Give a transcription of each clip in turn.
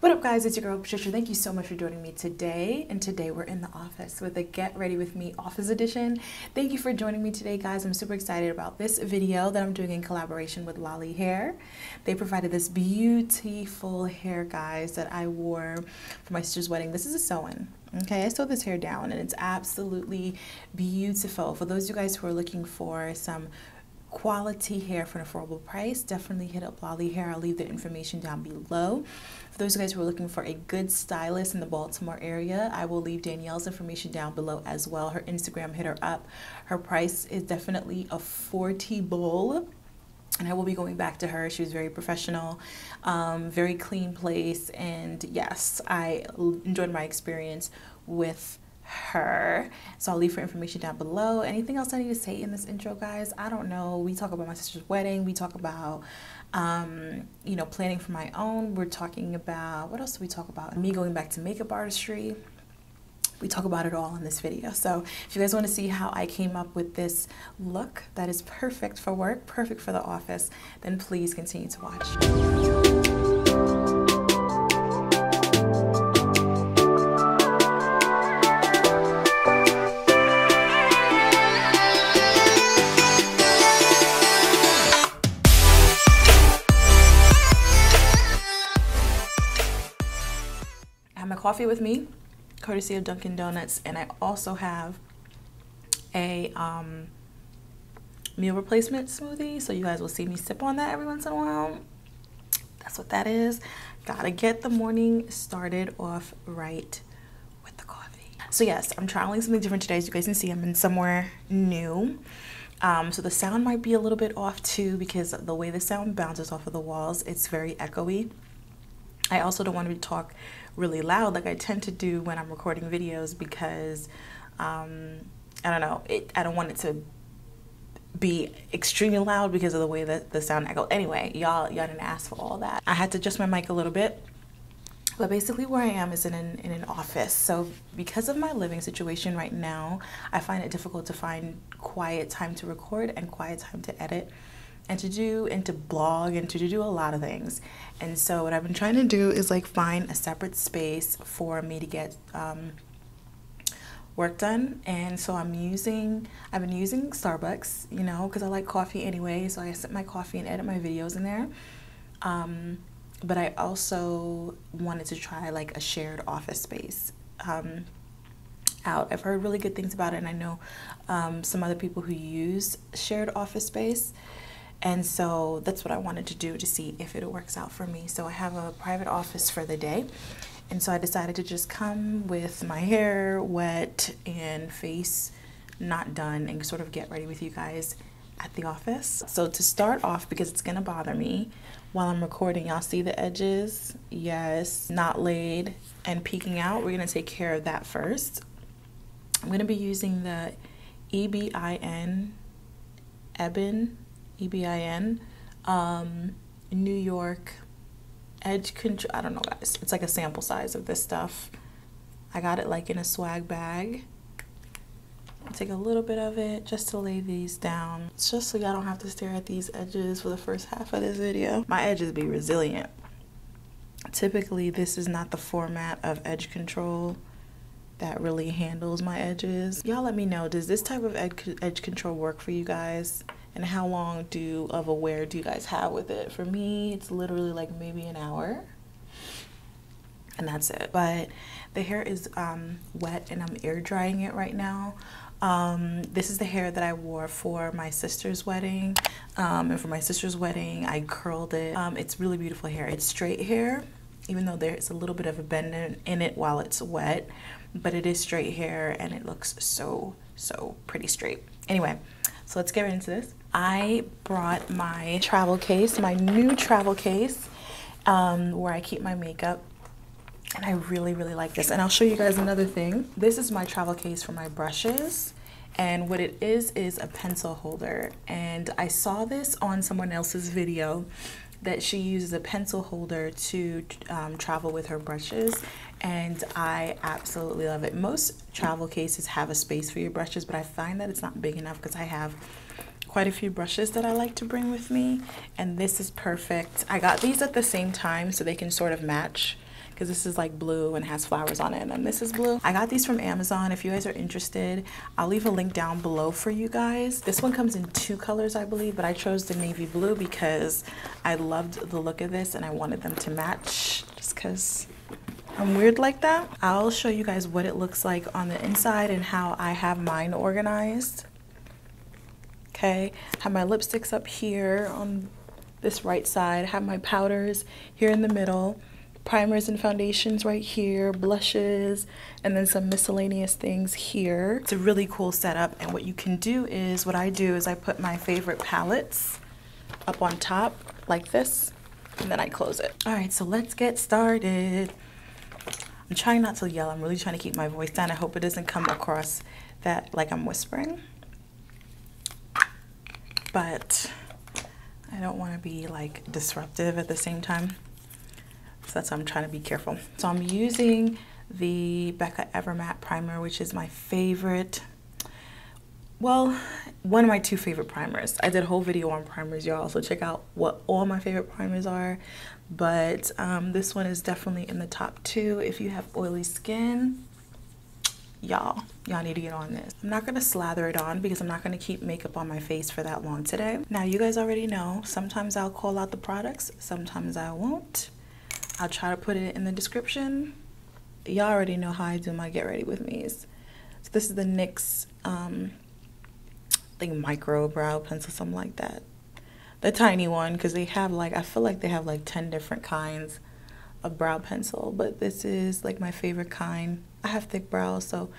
What up guys, it's your girl Patricia. Thank you so much for joining me today. And today we're in the office with a Get Ready With Me office edition. Thank you for joining me today guys. I'm super excited about this video that I'm doing in collaboration with Lolly Hair. They provided this beautiful hair guys that I wore for my sister's wedding. This is a sew-in. Okay, I sewed this hair down and it's absolutely beautiful. For those of you guys who are looking for some quality hair for an affordable price, definitely hit up Lolly Hair. I'll leave the information down below. For those of you guys who are looking for a good stylist in the Baltimore area, I will leave Danielle's information down below as well. Her Instagram, hit her up. Her price is definitely affordable. And I will be going back to her. She was very professional, very clean place. And yes, I enjoyed my experience with her. So I'll leave her information down below. Anything else I need to say in this intro, guys? I don't know. We talk about my sister's wedding. We talk about, you know, planning for my own. We're talking about, what else do we talk about? Me going back to makeup artistry. We talk about it all in this video. So if you guys want to see how I came up with this look that is perfect for work, perfect for the office, then please continue to watch. I have my coffee with me, courtesy of Dunkin' Donuts, and I also have a meal replacement smoothie, so you guys will see me sip on that every once in a while. That's what that is. Gotta get the morning started off right with the coffee. So yes, I'm trialing something different today. As you guys can see, I'm in somewhere new. So the sound might be a little bit off too, because the way the sound bounces off of the walls, it's very echoey. I also don't want to talk really loud like I tend to do when I'm recording videos, because I don't know, I don't want it to be extremely loud because of the way that the sound echoes. Anyway, y'all didn't ask for all that. I had to adjust my mic a little bit, but basically where I am is in an office. So because of my living situation right now, I find it difficult to find quiet time to record and quiet time to edit and to blog and to do a lot of things. And so what I've been trying to do is like find a separate space for me to get work done. And so I've been using Starbucks, you know, because I like coffee anyway, so I sip my coffee and edit my videos in there. But I also wanted to try like a shared office space out. I've heard really good things about it, and I know some other people who use shared office space. And so that's what I wanted to do to see if it works out for me. So I have a private office for the day. And so I decided to just come with my hair wet and face not done and sort of get ready with you guys at the office. So to start off, because it's gonna bother me while I'm recording, y'all see the edges? Yes, not laid and peeking out. We're gonna take care of that first. I'm gonna be using the EBIN New York edge control. I don't know guys, it's like a sample size of this stuff. I got it like in a swag bag. I'll take a little bit of it just to lay these down. It's just so y'all don't have to stare at these edges for the first half of this video. My edges be resilient. Typically this is not the format of edge control that really handles my edges. Y'all let me know, does this type of edge control work for you guys? And how long of a wear do you guys have with it? For me, it's literally like maybe an hour, and that's it. But the hair is wet, and I'm air drying it right now. This is the hair that I wore for my sister's wedding, and for my sister's wedding, I curled it. It's really beautiful hair. It's straight hair, even though there's a little bit of a bend in it while it's wet, but it is straight hair, and it looks so pretty straight. Anyway, so let's get right into this. I brought my travel case, my new travel case, where I keep my makeup, and I really like this. And I'll show you guys another thing. This is my travel case for my brushes, and what it is a pencil holder. And I saw this on someone else's video that she uses a pencil holder to travel with her brushes, and I absolutely love it. Most travel cases have a space for your brushes, but I find that it's not big enough because I have quite a few brushes that I like to bring with me, and this is perfect. I got these at the same time so they can sort of match, because this is like blue and has flowers on it, and then this is blue. I got these from Amazon. If you guys are interested, I'll leave a link down below for you guys. This one comes in 2 colors, I believe, but I chose the navy blue because I loved the look of this and I wanted them to match, just because I'm weird like that. I'll show you guys what it looks like on the inside and how I have mine organized. Okay, have my lipsticks up here on this right side, have my powders here in the middle, primers and foundations right here, blushes, and then some miscellaneous things here. It's a really cool setup, and what you can do is, what I do is I put my favorite palettes up on top like this, and then I close it. All right, so let's get started. I'm trying not to yell. I'm really trying to keep my voice down. I hope it doesn't come across that like I'm whispering, but I don't want to be like disruptive at the same time. So that's why I'm trying to be careful. So I'm using the Becca Evermatte primer, which is my favorite. Well, one of my 2 favorite primers. I did a whole video on primers, y'all, so check out what all my favorite primers are. But this one is definitely in the top 2. If you have oily skin, y'all need to get on this. I'm not gonna slather it on because I'm not gonna keep makeup on my face for that long today. Now, you guys already know, sometimes I'll call out the products, sometimes I won't. I'll try to put it in the description. Y'all already know how I do my get ready with me's. So this is the NYX I think micro brow pencil, something like that. The tiny one, because they have like, I feel like they have like 10 different kinds of brow pencil, but this is like my favorite kind. I have thick brows, so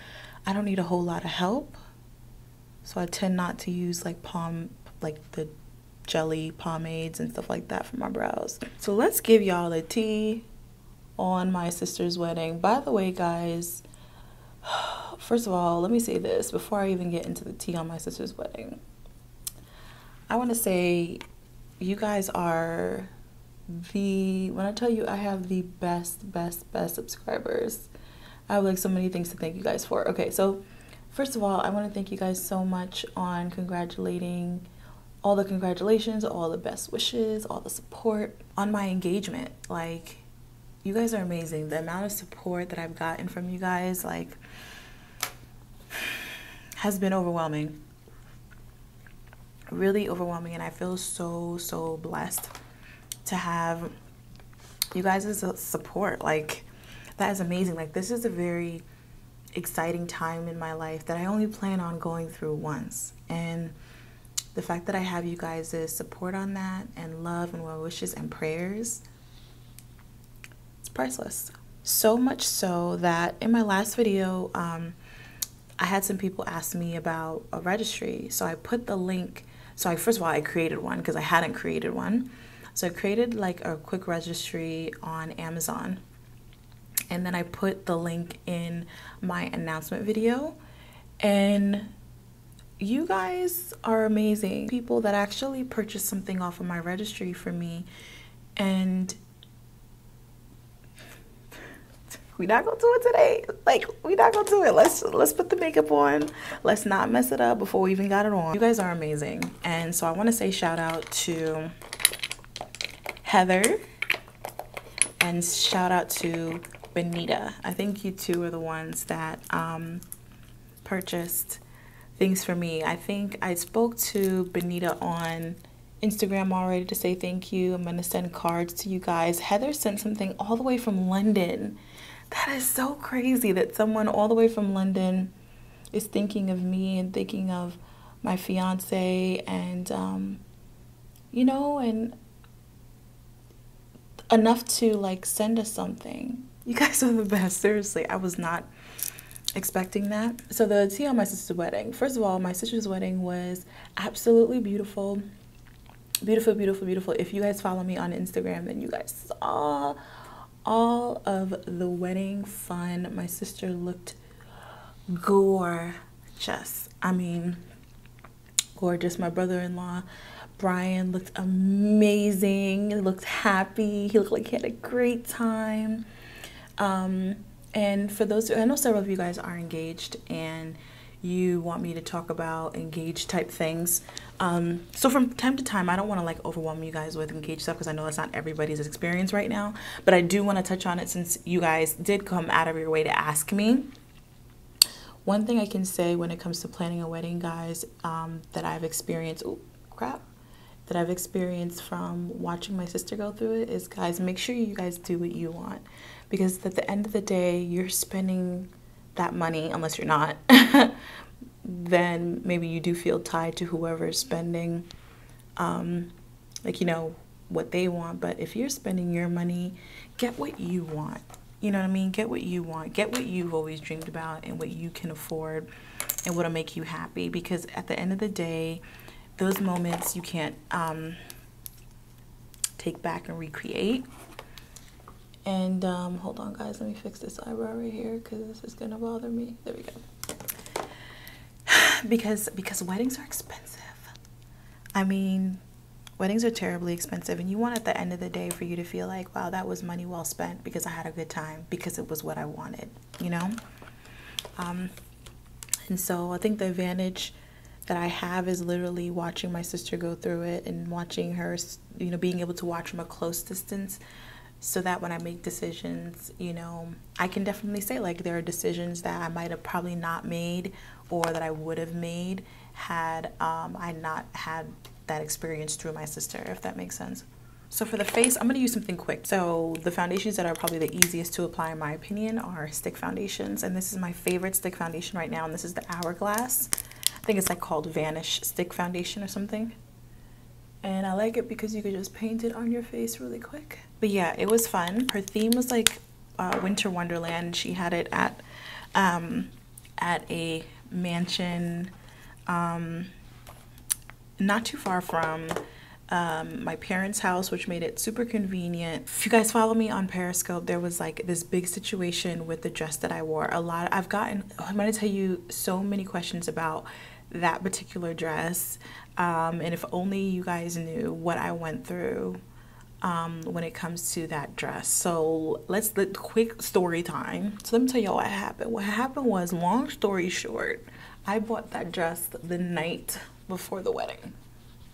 I don't need a whole lot of help. So I tend not to use like the jelly pomades and stuff like that for my brows. So let's give y'all the tea on my sister's wedding. By the way, guys, first of all, let me say this before I even get into the tea on my sister's wedding. I want to say you guys are when I tell you I have the best subscribers, I have like so many things to thank you guys for. Okay, so first of all, I want to thank you guys so much on all the congratulations, all the best wishes, all the support on my engagement. Like, you guys are amazing. The amount of support that I've gotten from you guys, like, has been overwhelming. Really overwhelming, and I feel so blessed to have you guys' support. Like, that is amazing. Like, this is a very exciting time in my life that I only plan on going through once, and the fact that I have you guys' support on that, and love and well wishes and prayers, it's priceless. So much so that in my last video, I had some people ask me about a registry, so I put the link. So first of all, I created one because I hadn't created one. So I created like a quick registry on Amazon, and then I put the link in my announcement video. And you guys are amazing. People that actually purchased something off of my registry for me, and we're not gonna do it today. Like, we're not gonna do it. Let's put the makeup on. Let's not mess it up before we even got it on. You guys are amazing. And so I want to say shout out to Heather and shout out to Benita. I think you two are the ones that purchased things for me. I think I spoke to Benita on Instagram already to say thank you. I'm gonna send cards to you guys. Heather sent something all the way from London. That is so crazy that someone all the way from London is thinking of me and thinking of my fiance, and you know, and enough to like send us something. You guys are the best. Seriously, I was not expecting that. So the tea on my sister's wedding. First of all, my sister's wedding was absolutely beautiful. Beautiful, beautiful, beautiful. If you guys follow me on Instagram, then you guys saw all of the wedding fun. My sister looked gorgeous. I mean, gorgeous. My brother-in-law, Brian, looked amazing. He looked happy. He looked like he had a great time. And for those, I know several of you guys are engaged, and you want me to talk about engaged type things. So from time to time, I don't want to like overwhelm you guys with engaged stuff because I know that's not everybody's experience right now, but I do want to touch on it since you guys did come out of your way to ask me. One thing I can say when it comes to planning a wedding, guys, that I've experienced, that I've experienced from watching my sister go through it is, guys, make sure you guys do what you want, because at the end of the day, you're spending that money, unless you're not, then maybe you do feel tied to whoever's spending, like, you know, what they want. But if you're spending your money, get what you want. You know what I mean? Get what you want. Get what you've always dreamed about and what you can afford and what'll make you happy. Because at the end of the day, those moments you can't take back and recreate. And hold on, guys. Let me fix this eyebrow right here because this is going to bother me. There we go. Because weddings are expensive. I mean, weddings are terribly expensive, and you want at the end of the day for you to feel like, wow, that was money well spent because I had a good time, because it was what I wanted, you know? And so I think the advantage that I have is literally watching my sister go through it and watching her, you know, being able to watch from a close distance, so that when I make decisions, you know, I can definitely say, like, there are decisions that I might have probably not made or that I would have made had I not had that experience through my sister, if that makes sense. So for the face, I'm going to use something quick. So the foundations that are probably the easiest to apply in my opinion are stick foundations, and this is my favorite stick foundation right now, and this is the Hourglass. I think it's like called VANISH stick foundation or something. And I like it because you could just paint it on your face really quick. But yeah, it was fun. Her theme was like Winter Wonderland. She had it at a mansion not too far from my parents' house, which made it super convenient. If you guys follow me on Periscope, there was like this big situation with the dress that I wore. I'm going to tell you so many questions about that particular dress, and if only you guys knew what I went through when it comes to that dress. So let's quick story time. So let me tell y'all what happened. What happened was, long story short, I bought that dress the night before the wedding.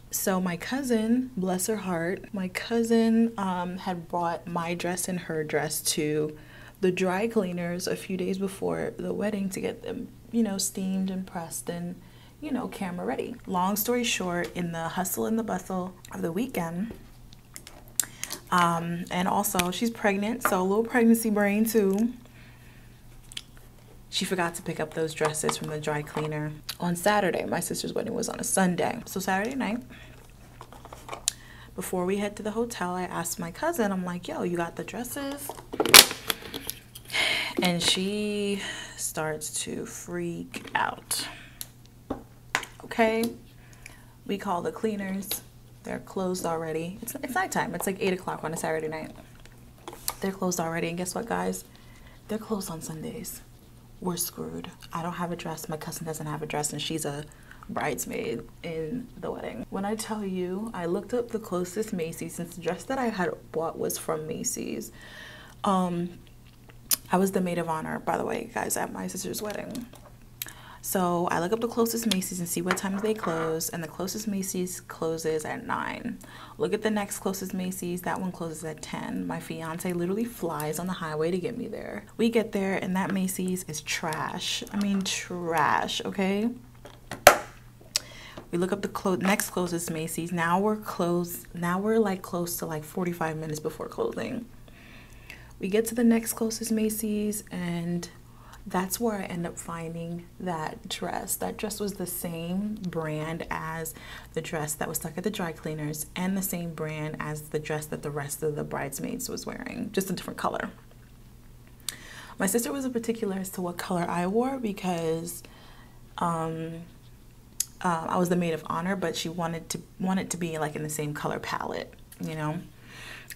So my cousin, bless her heart, my cousin had brought my dress and her dress to the dry cleaners a few days before the wedding to get them, you know, steamed and pressed and, you know, camera ready. Long story short, in the hustle and the bustle of the weekend, and also she's pregnant, so a little pregnancy brain too, she forgot to pick up those dresses from the dry cleaner on Saturday. My sister's wedding was on a Sunday. So Saturday night, before we head to the hotel, I asked my cousin, I'm like, yo, you got the dresses? And she starts to freak out. Okay, we call the cleaners. They're closed already. It's nighttime. It's like 8 o'clock on a Saturday night. They're closed already. And guess what, guys? They're closed on Sundays. We're screwed. I don't have a dress. My cousin doesn't have a dress, and she's a bridesmaid in the wedding. When I tell you, I looked up the closest Macy's, since the dress that I had bought was from Macy's. I was the maid of honor, by the way, guys, at my sister's wedding. So I look up the closest Macy's and see what times they close, and the closest Macy's closes at 9. Look at the next closest Macy's, that one closes at 10. My fiance literally flies on the highway to get me there. We get there and that Macy's is trash. I mean, trash, okay? We look up the next closest Macy's. Now we're closed. Now we're like close to like 45 minutes before closing. We get to the next closest Macy's, and that's where I end up finding that dress. That dress was the same brand as the dress that was stuck at the dry cleaners, and the same brand as the dress that the rest of the bridesmaids was wearing, just a different color. My sister was particular as to what color I wore because I was the maid of honor, but she wanted to be like in the same color palette, you know,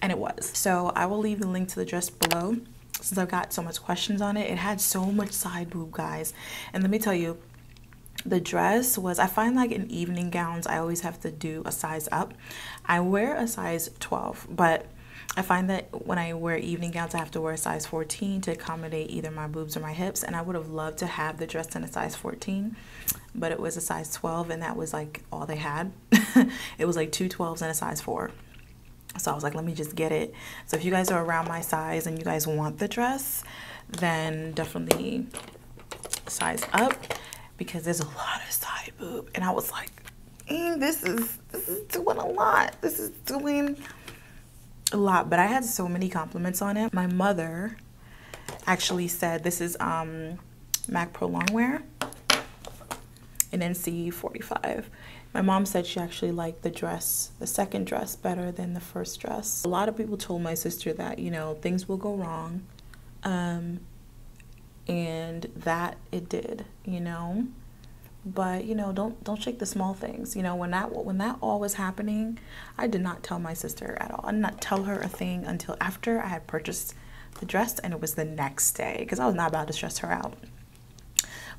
and it was. So I will leave the link to the dress below, since I've got so much questions on it. It had so much side boob, guys, and let me tell you, the dress was, I find like in evening gowns I always have to do a size up. I wear a size 12, but I find that when I wear evening gowns, I have to wear a size 14 to accommodate either my boobs or my hips. And I would have loved to have the dress in a size 14, but it was a size 12, and that was like all they had. It was like 2 12s and a size 4. So I was like, let me just get it. So if you guys are around my size and you guys want the dress, then definitely size up, because there's a lot of side boob. And I was like, this is doing a lot. This is doing a lot. But I had so many compliments on it. My mother actually said this is Mac Pro Longwear in NC 45. My mom said she actually liked the dress, the second dress, better than the first dress. A lot of people told my sister that, you know, things will go wrong, and that it did, you know. But, you know, don't shake the small things. You know, when that all was happening, I did not tell my sister at all. I did not tell her a thing until after I had purchased the dress, and it was the next day, because I was not about to stress her out.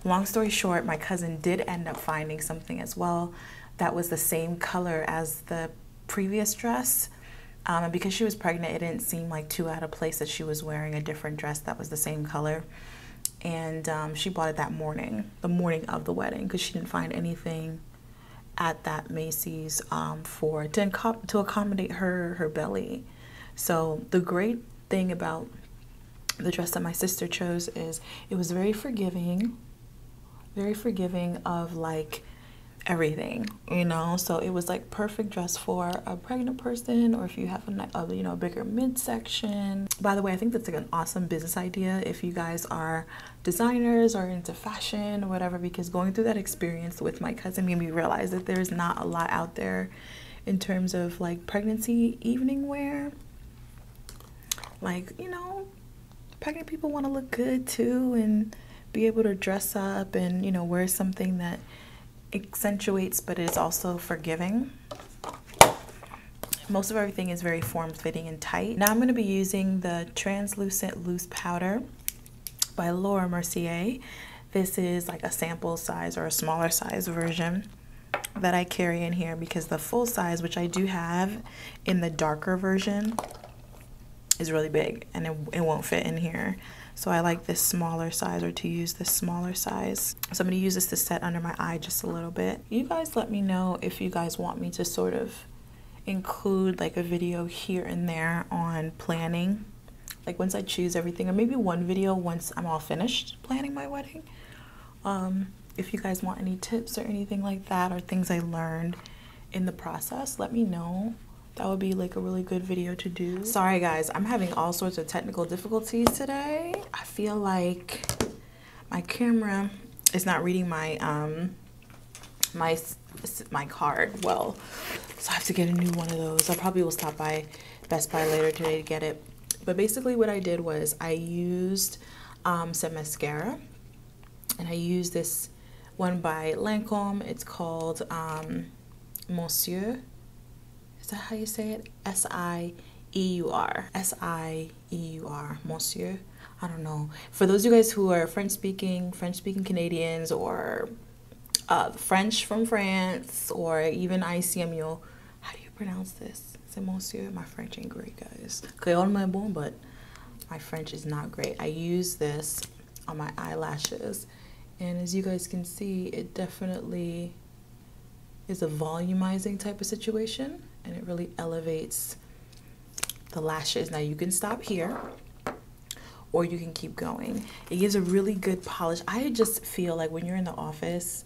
Long story short, my cousin did end up finding something as well that was the same color as the previous dress. And because she was pregnant, it didn't seem like too out of place that she was wearing a different dress that was the same color. And she bought it that morning, the morning of the wedding, because she didn't find anything at that Macy's to accommodate her belly. So the great thing about the dress that my sister chose is it was very forgiving of like everything, you know. So it was like perfect dress for a pregnant person, or if you have a you know, a bigger midsection. By the way, I think that's like an awesome business idea if you guys are designers or into fashion or whatever, because going through that experience with my cousin made me realize that there's not a lot out there in terms of like pregnancy evening wear. Like, you know, pregnant people want to look good too and be able to dress up and, you know, wear something that accentuates but is also forgiving. Most of everything is very form-fitting and tight. Now I'm going to be using the translucent loose powder by Laura Mercier. This is like a sample size or a smaller size version that I carry in here, because the full size, which I do have in the darker version, is really big and it won't fit in here. So I like this smaller size, or to use this smaller size. So I'm going to use this to set under my eye just a little bit. You guys let me know if you guys want me to sort of include like a video here and there on planning, like once I choose everything, or maybe one video once I'm all finished planning my wedding. If you guys want any tips or anything like that, or things I learned in the process, let me know. That would be like a really good video to do. Sorry guys, I'm having all sorts of technical difficulties today. I feel like my camera is not reading my my card well, so I have to get a new one of those. I probably will stop by Best Buy later today to get it. But basically what I did was I used some mascara, and I used this one by Lancome. It's called Monsieur. Is that how you say it? S-I-E-U-R. S-I-E-U-R. Monsieur. I don't know. For those of you guys who are French-speaking Canadians, or French from France, or even ICMU, how do you pronounce this? Is it Monsieur? My French ain't great, guys. Créole mais bon, but my French is not great. I use this on my eyelashes, and as you guys can see, it definitely is a volumizing type of situation, and it really elevates the lashes. Now you can stop here, or you can keep going. It gives a really good polish. I just feel like when you're in the office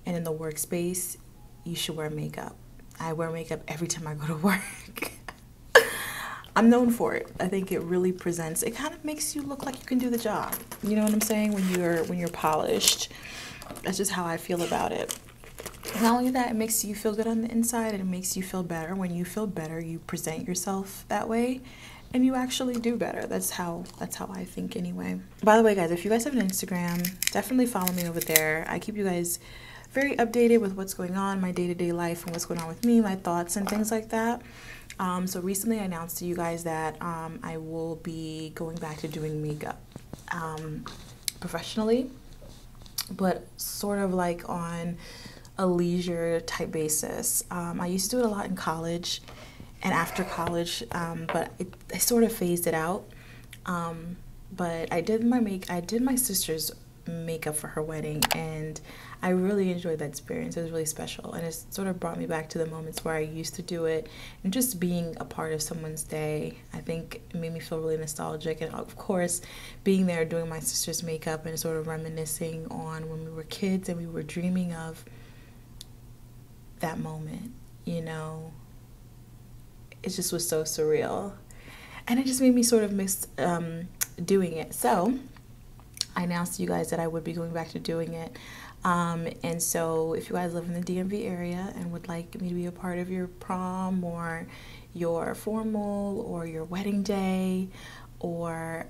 and in the workspace, you should wear makeup. I wear makeup every time I go to work. I'm known for it. I think it really presents, it kind of makes you look like you can do the job. You know what I'm saying? When you're polished. That's just how I feel about it. Not only that, it makes you feel good on the inside, and it makes you feel better. When you feel better, you present yourself that way, and you actually do better. That's how I think anyway. By the way, guys, if you guys have an Instagram, definitely follow me over there. I keep you guys very updated with what's going on, my day-to-day life, and what's going on with me, my thoughts and things like that. So recently I announced to you guys that I will be going back to doing makeup professionally, but sort of like on a leisure type basis. I used to do it a lot in college, and after college, but I sort of phased it out. But I did my sister's makeup for her wedding, and I really enjoyed that experience. It was really special, and it sort of brought me back to the moments where I used to do it, and just being a part of someone's day. I think it made me feel really nostalgic, and of course being there doing my sister's makeup and sort of reminiscing on when we were kids and we were dreaming of that moment, you know. It just was so surreal, and it just made me sort of miss doing it. So I announced to you guys that I would be going back to doing it. And so if you guys live in the DMV area and would like me to be a part of your prom or your formal or your wedding day or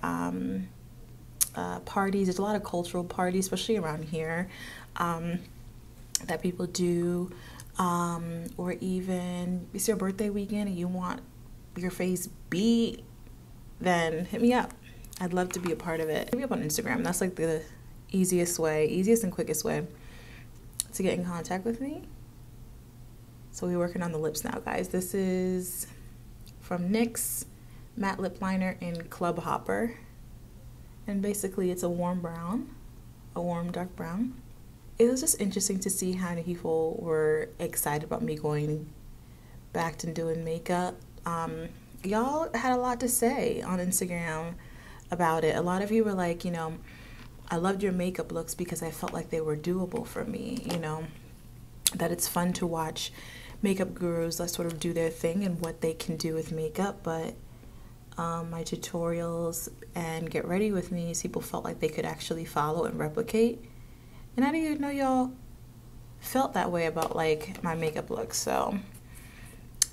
parties, there's a lot of cultural parties, especially around here, that people do, or even it's your birthday weekend and you want your face beat, then hit me up. I'd love to be a part of it. Hit me up on Instagram. That's like the easiest and quickest way to get in contact with me. So we're working on the lips now, guys. This is from NYX matte lip liner in Club Hopper, and basically it's a warm brown, a warm dark brown. It was just interesting to see how many people were excited about me going back to doing makeup. Y'all had a lot to say on Instagram about it. A lot of you were like, you know, I loved your makeup looks because I felt like they were doable for me, you know, that it's fun to watch makeup gurus that sort of do their thing and what they can do with makeup, but my tutorials and get ready with me, people felt like they could actually follow and replicate, and I didn't even know y'all felt that way about like my makeup looks. So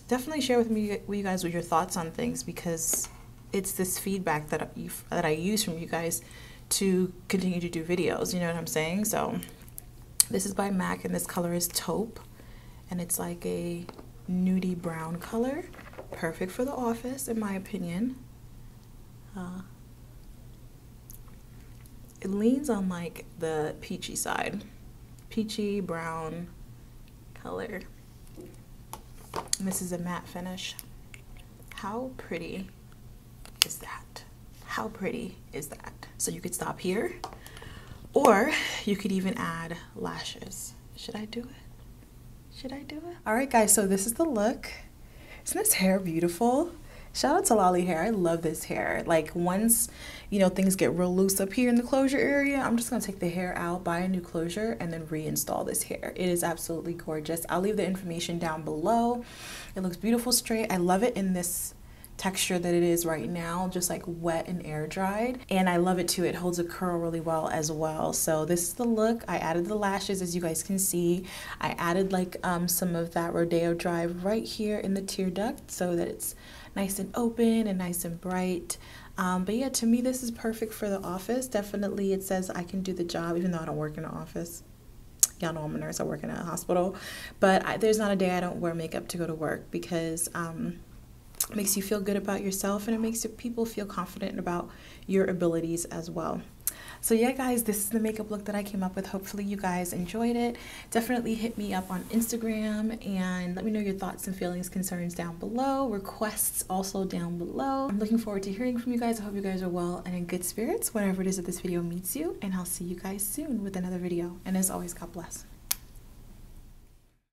definitely share with me you guys with your thoughts on things, because it's this feedback that I use from you guys to continue to do videos, you know what I'm saying? So this is by MAC, and this color is Taupe, and it's like a nudie brown color, perfect for the office in my opinion. It leans on like the peachy side, peachy brown color, and this is a matte finish. How pretty is that? How pretty is that? So you could stop here, or you could even add lashes. Should I do it? Should I do it? All right, guys, so this is the look. Isn't this hair beautiful? Shout out to Lolly Hair. I love this hair. Like once, you know, things get real loose up here in the closure area, I'm just gonna take the hair out, buy a new closure, and then reinstall this hair. It is absolutely gorgeous. I'll leave the information down below. It looks beautiful straight. I love it in this texture that it is right now, just like wet and air dried, and I love it too. It holds a curl really well as well. So this is the look. I added the lashes, as you guys can see. I added like some of that Rodeo drive right here in the tear duct so that it's nice and open and nice and bright. But yeah, to me this is perfect for the office. Definitely it says I can do the job, even though I don't work in an office. Y'all know I'm a nurse, I work in a hospital, but there's not a day I don't wear makeup to go to work, because it makes you feel good about yourself, and it makes people feel confident about your abilities as well. So yeah, guys, this is the makeup look that I came up with. Hopefully you guys enjoyed it. Definitely hit me up on Instagram and let me know your thoughts and feelings, concerns down below, requests also down below. I'm looking forward to hearing from you guys. I hope you guys are well and in good spirits whenever it is that this video meets you, and I'll see you guys soon with another video. And as always, God bless.